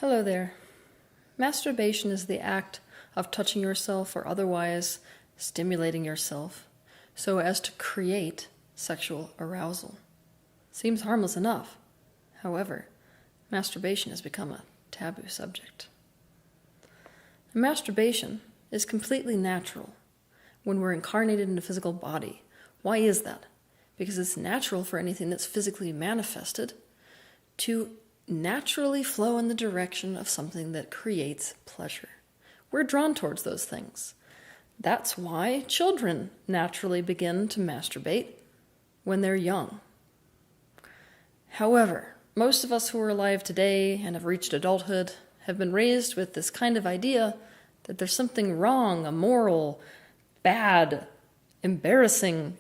Hello there. Masturbation is the act of touching yourself or otherwise stimulating yourself so as to create sexual arousal. Seems harmless enough. However, masturbation has become a taboo subject. Masturbation is completely natural when we're incarnated in a physical body. Why is that? Because it's natural for anything that's physically manifested to naturally flow in the direction of something that creates pleasure. We're drawn towards those things. That's why children naturally begin to masturbate when they're young. However, most of us who are alive today and have reached adulthood have been raised with this kind of idea that there's something wrong, immoral, bad, embarrassing,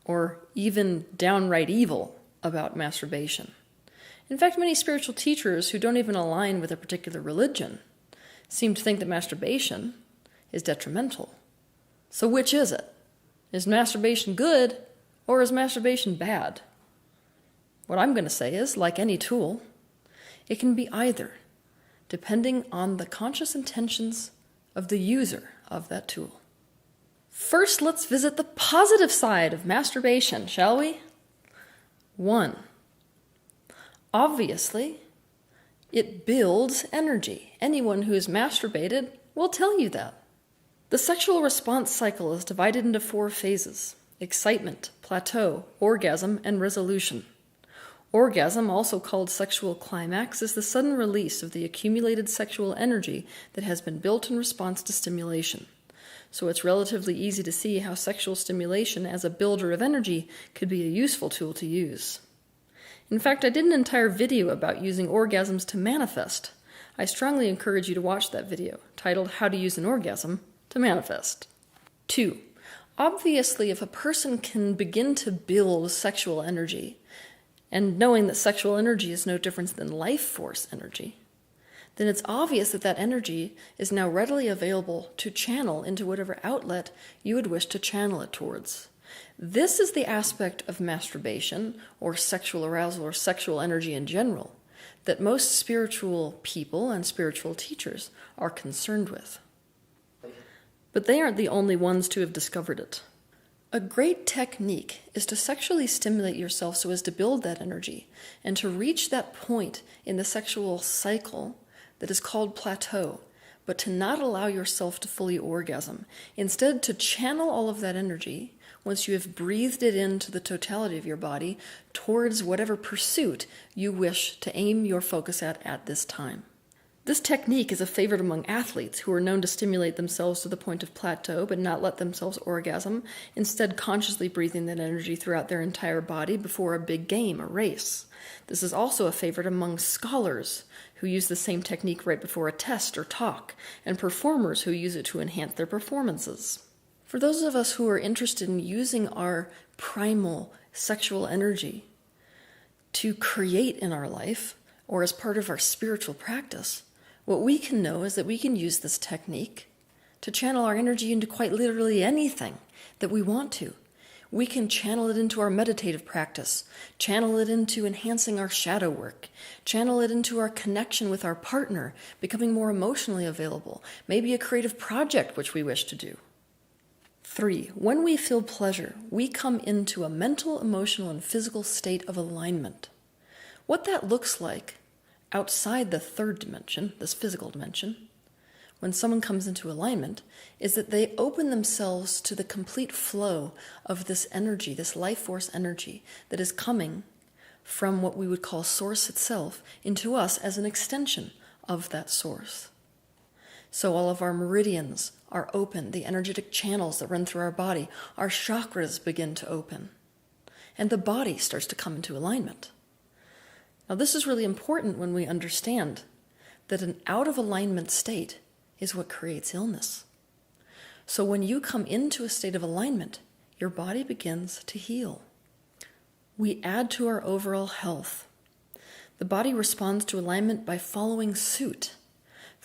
or even downright evil about masturbation. In fact, many spiritual teachers who don't even align with a particular religion seem to think that masturbation is detrimental. So which is it? Is masturbation good or is masturbation bad? What I'm going to say is, like any tool, it can be either, depending on the conscious intentions of the user of that tool. First, let's visit the positive side of masturbation, shall we? 1. Obviously, it builds energy. Anyone who has masturbated will tell you that. The sexual response cycle is divided into 4 phases: excitement, plateau, orgasm, and resolution. Orgasm, also called sexual climax, is the sudden release of the accumulated sexual energy that has been built in response to stimulation. So it's relatively easy to see how sexual stimulation as a builder of energy could be a useful tool to use. In fact, I did an entire video about using orgasms to manifest. I strongly encourage you to watch that video, titled How to Use an Orgasm to Manifest. 2. Obviously, if a person can begin to build sexual energy, and knowing that sexual energy is no different than life force energy, then it's obvious that that energy is now readily available to channel into whatever outlet you would wish to channel it towards. This is the aspect of masturbation, or sexual arousal, or sexual energy in general, that most spiritual people and spiritual teachers are concerned with. But they aren't the only ones to have discovered it. A great technique is to sexually stimulate yourself so as to build that energy and to reach that point in the sexual cycle that is called plateau, but to not allow yourself to fully orgasm. Instead, to channel all of that energy, once you have breathed it into the totality of your body, towards whatever pursuit you wish to aim your focus at this time. This technique is a favorite among athletes who are known to stimulate themselves to the point of plateau but not let themselves orgasm, instead consciously breathing that energy throughout their entire body before a big game, a race. This is also a favorite among scholars who use the same technique right before a test or talk, and performers who use it to enhance their performances. For those of us who are interested in using our primal sexual energy to create in our life, or as part of our spiritual practice, what we can know is that we can use this technique to channel our energy into quite literally anything that we want to. We can channel it into our meditative practice, channel it into enhancing our shadow work, channel it into our connection with our partner, becoming more emotionally available, maybe a creative project which we wish to do. 3. When we feel pleasure, we come into a mental, emotional, and physical state of alignment. What that looks like outside the 3rd dimension, this physical dimension, when someone comes into alignment, is that they open themselves to the complete flow of this energy, this life force energy that is coming from what we would call source itself into us as an extension of that source. So all of our meridians are open, the energetic channels that run through our body, our chakras begin to open, and the body starts to come into alignment. Now, this is really important when we understand that an out-of-alignment state is what creates illness. So when you come into a state of alignment, your body begins to heal. We add to our overall health. The body responds to alignment by following suit.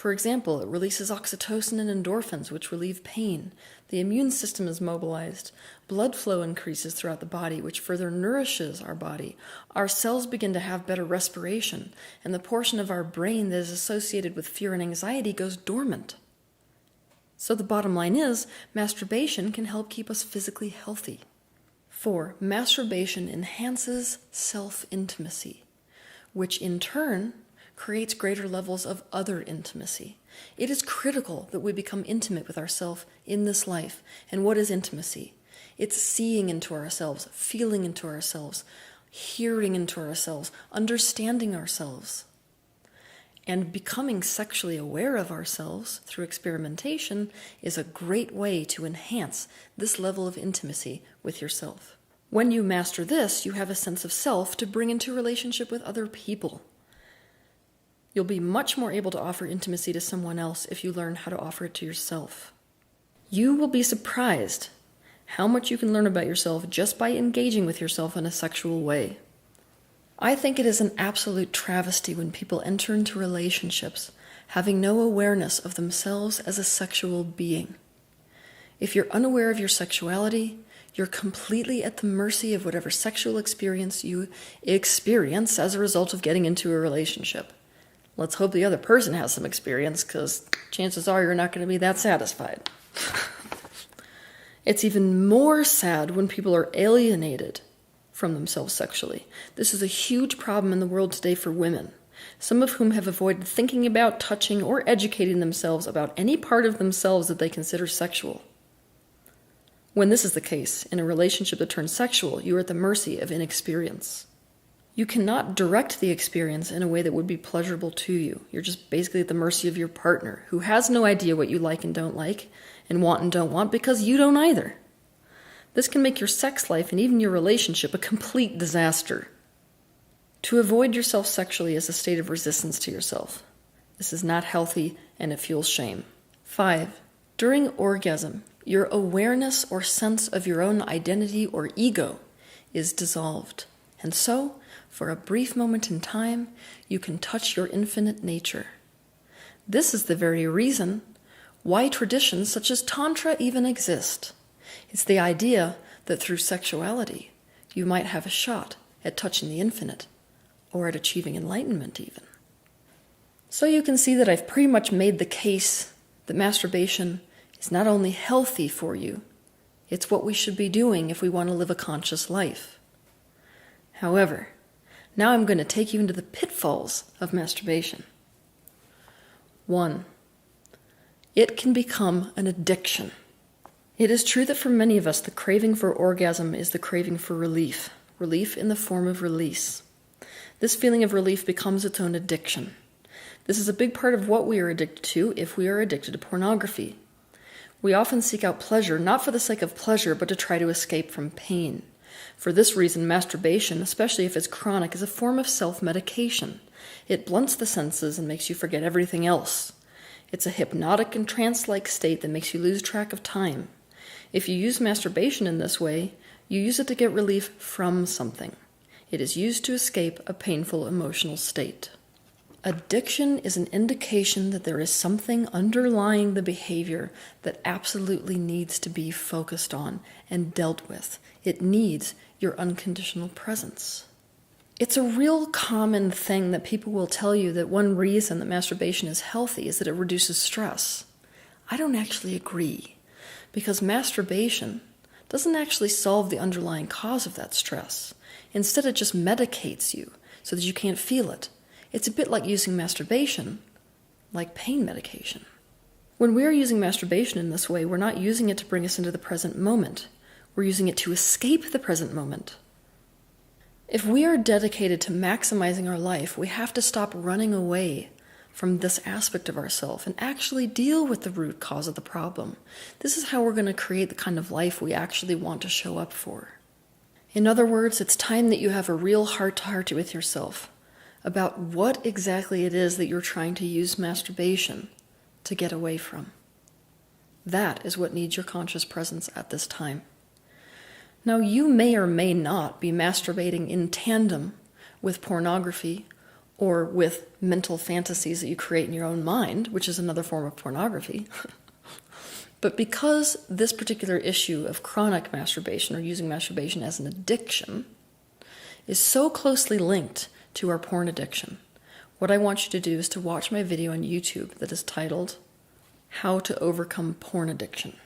For example, it releases oxytocin and endorphins, which relieve pain. The immune system is mobilized. Blood flow increases throughout the body, which further nourishes our body. Our cells begin to have better respiration, and the portion of our brain that is associated with fear and anxiety goes dormant. So the bottom line is, masturbation can help keep us physically healthy. 4. Masturbation enhances self-intimacy, which in turn creates greater levels of other intimacy. It is critical that we become intimate with ourselves in this life. And what is intimacy? It's seeing into ourselves, feeling into ourselves, hearing into ourselves, understanding ourselves. And becoming sexually aware of ourselves through experimentation is a great way to enhance this level of intimacy with yourself. When you master this, you have a sense of self to bring into relationship with other people. You'll be much more able to offer intimacy to someone else if you learn how to offer it to yourself. You will be surprised how much you can learn about yourself just by engaging with yourself in a sexual way. I think it is an absolute travesty when people enter into relationships having no awareness of themselves as a sexual being. If you're unaware of your sexuality, you're completely at the mercy of whatever sexual experience you experience as a result of getting into a relationship. Let's hope the other person has some experience, because chances are you're not going to be that satisfied. It's even more sad when people are alienated from themselves sexually. This is a huge problem in the world today for women, some of whom have avoided thinking about, touching, or educating themselves about any part of themselves that they consider sexual. When this is the case, in a relationship that turns sexual, you are at the mercy of inexperience. You cannot direct the experience in a way that would be pleasurable to you. You're just basically at the mercy of your partner, who has no idea what you like and don't like, and don't want, because you don't either. This can make your sex life and even your relationship a complete disaster. To avoid yourself sexually is a state of resistance to yourself. This is not healthy, and it fuels shame. 5. During orgasm, your awareness or sense of your own identity or ego is dissolved. And so, for a brief moment in time, you can touch your infinite nature. This is the very reason why traditions such as Tantra even exist. It's the idea that through sexuality, you might have a shot at touching the infinite, or at achieving enlightenment even. So you can see that I've pretty much made the case that masturbation is not only healthy for you, it's what we should be doing if we want to live a conscious life. However, now I'm going to take you into the pitfalls of masturbation. 1. It can become an addiction. It is true that for many of us, the craving for orgasm is the craving for relief in the form of release. This feeling of relief becomes its own addiction. This is a big part of what we are addicted to if we are addicted to pornography. We often seek out pleasure, not for the sake of pleasure, but to try to escape from pain. For this reason, masturbation, especially if it's chronic, is a form of self-medication. It blunts the senses and makes you forget everything else. It's a hypnotic and trance-like state that makes you lose track of time. If you use masturbation in this way, you use it to get relief from something. It is used to escape a painful emotional state. Addiction is an indication that there is something underlying the behavior that absolutely needs to be focused on and dealt with. It needs your unconditional presence. It's a real common thing that people will tell you that one reason that masturbation is healthy is that it reduces stress. I don't actually agree, because masturbation doesn't actually solve the underlying cause of that stress. Instead, it just medicates you so that you can't feel it. It's a bit like using masturbation like pain medication. When we're using masturbation in this way, we're not using it to bring us into the present moment. We're using it to escape the present moment. If we are dedicated to maximizing our life, we have to stop running away from this aspect of ourselves and actually deal with the root cause of the problem. This is how we're going to create the kind of life we actually want to show up for. In other words, it's time that you have a real heart-to-heart with yourself about what exactly it is that you're trying to use masturbation to get away from. That is what needs your conscious presence at this time. Now, you may or may not be masturbating in tandem with pornography or with mental fantasies that you create in your own mind, which is another form of pornography. But because this particular issue of chronic masturbation, or using masturbation as an addiction, is so closely linked to our porn addiction, what I want you to do is to watch my video on YouTube that is titled, How to Overcome Porn Addiction.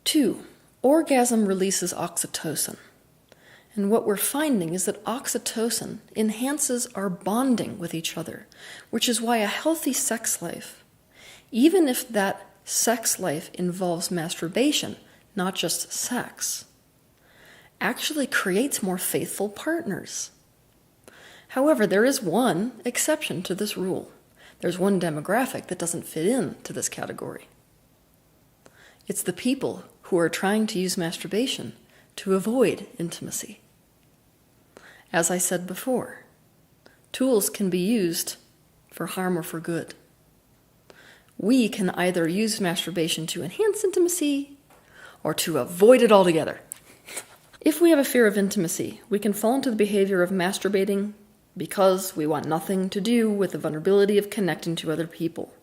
2. Orgasm releases oxytocin. And what we're finding is that oxytocin enhances our bonding with each other, which is why a healthy sex life, even if that sex life involves masturbation, not just sex, actually creates more faithful partners. However, there is one exception to this rule. There's one demographic that doesn't fit into this category. It's the people who are trying to use masturbation to avoid intimacy. As I said before, tools can be used for harm or for good. We can either use masturbation to enhance intimacy or to avoid it altogether. If we have a fear of intimacy, we can fall into the behavior of masturbating because we want nothing to do with the vulnerability of connecting to other people.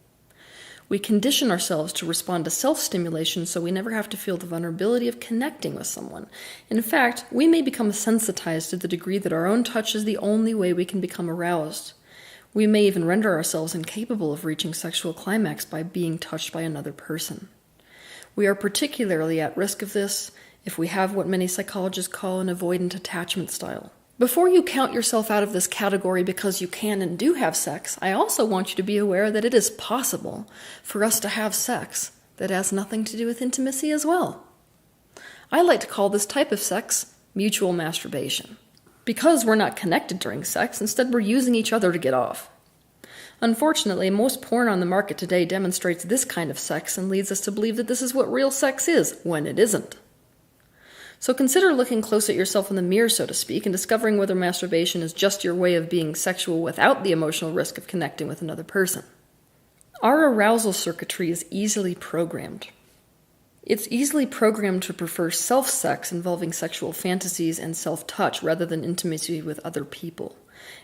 We condition ourselves to respond to self-stimulation so we never have to feel the vulnerability of connecting with someone. In fact, we may become sensitized to the degree that our own touch is the only way we can become aroused. We may even render ourselves incapable of reaching sexual climax by being touched by another person. We are particularly at risk of this if we have what many psychologists call an avoidant attachment style. Before you count yourself out of this category because you can and do have sex, I also want you to be aware that it is possible for us to have sex that has nothing to do with intimacy as well. I like to call this type of sex mutual masturbation. Because we're not connected during sex, instead we're using each other to get off. Unfortunately, most porn on the market today demonstrates this kind of sex and leads us to believe that this is what real sex is, when it isn't. So consider looking close at yourself in the mirror, so to speak, and discovering whether masturbation is just your way of being sexual without the emotional risk of connecting with another person. Our arousal circuitry is easily programmed. It's easily programmed to prefer self-sex involving sexual fantasies and self-touch rather than intimacy with other people.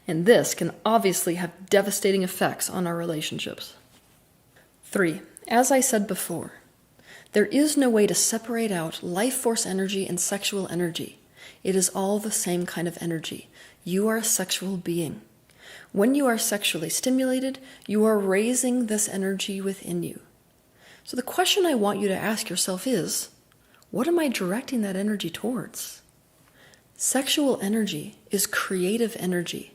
And this can obviously have devastating effects on our relationships. 3. As I said before, there is no way to separate out life force energy and sexual energy. It is all the same kind of energy. You are a sexual being. When you are sexually stimulated, you are raising this energy within you. So the question I want you to ask yourself is, what am I directing that energy towards? Sexual energy is creative energy.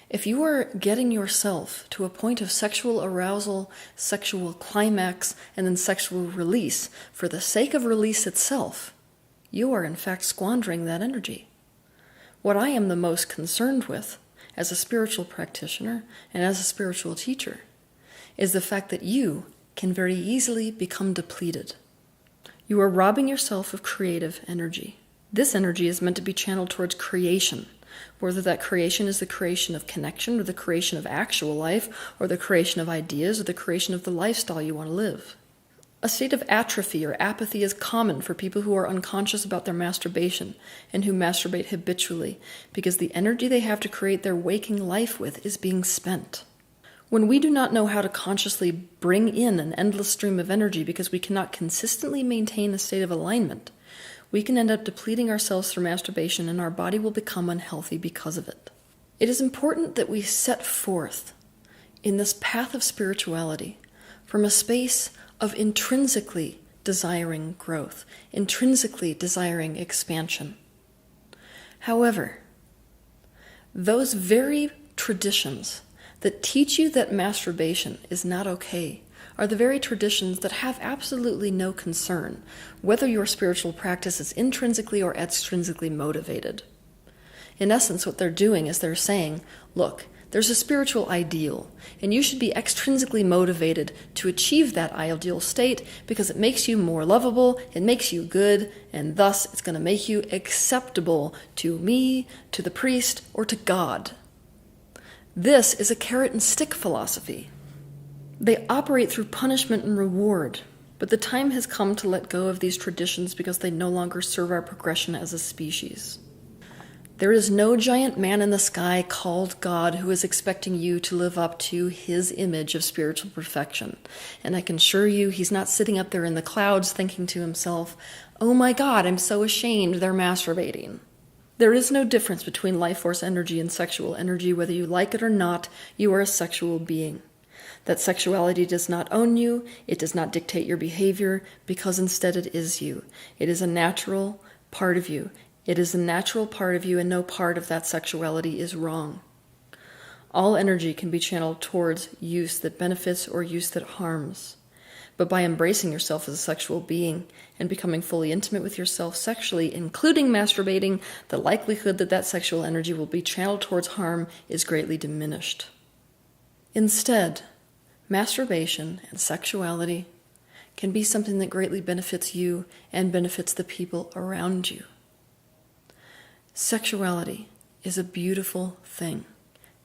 If you are getting yourself to a point of sexual arousal, sexual climax, and then sexual release for the sake of release itself, you are in fact squandering that energy. What I am the most concerned with as a spiritual practitioner and as a spiritual teacher is the fact that you can very easily become depleted. You are robbing yourself of creative energy. This energy is meant to be channeled towards creation, whether that creation is the creation of connection or the creation of actual life or the creation of ideas or the creation of the lifestyle you want to live. A state of atrophy or apathy is common for people who are unconscious about their masturbation and who masturbate habitually because the energy they have to create their waking life with is being spent. When we do not know how to consciously bring in an endless stream of energy because we cannot consistently maintain a state of alignment, we can end up depleting ourselves through masturbation and our body will become unhealthy because of it. It is important that we set forth in this path of spirituality from a space of intrinsically desiring growth, intrinsically desiring expansion. However, those very traditions that teach you that masturbation is not okay are the very traditions that have absolutely no concern whether your spiritual practice is intrinsically or extrinsically motivated. In essence, what they're doing is they're saying, look, there's a spiritual ideal, and you should be extrinsically motivated to achieve that ideal state because it makes you more lovable, it makes you good, and thus it's going to make you acceptable to me, to the priest, or to God. This is a carrot and stick philosophy. They operate through punishment and reward, but the time has come to let go of these traditions because they no longer serve our progression as a species. There is no giant man in the sky called God who is expecting you to live up to his image of spiritual perfection. And I can assure you, he's not sitting up there in the clouds thinking to himself, "Oh my God, I'm so ashamed they're masturbating." There is no difference between life force energy and sexual energy. Whether you like it or not, you are a sexual being. That sexuality does not own you, it does not dictate your behavior, because instead it is you. It is a natural part of you. It is a natural part of you, and no part of that sexuality is wrong. All energy can be channeled towards use that benefits or use that harms. But by embracing yourself as a sexual being and becoming fully intimate with yourself sexually, including masturbating, the likelihood that that sexual energy will be channeled towards harm is greatly diminished. Instead, masturbation and sexuality can be something that greatly benefits you and benefits the people around you. Sexuality is a beautiful thing,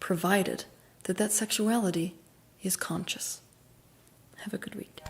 provided that that sexuality is conscious. Have a good week.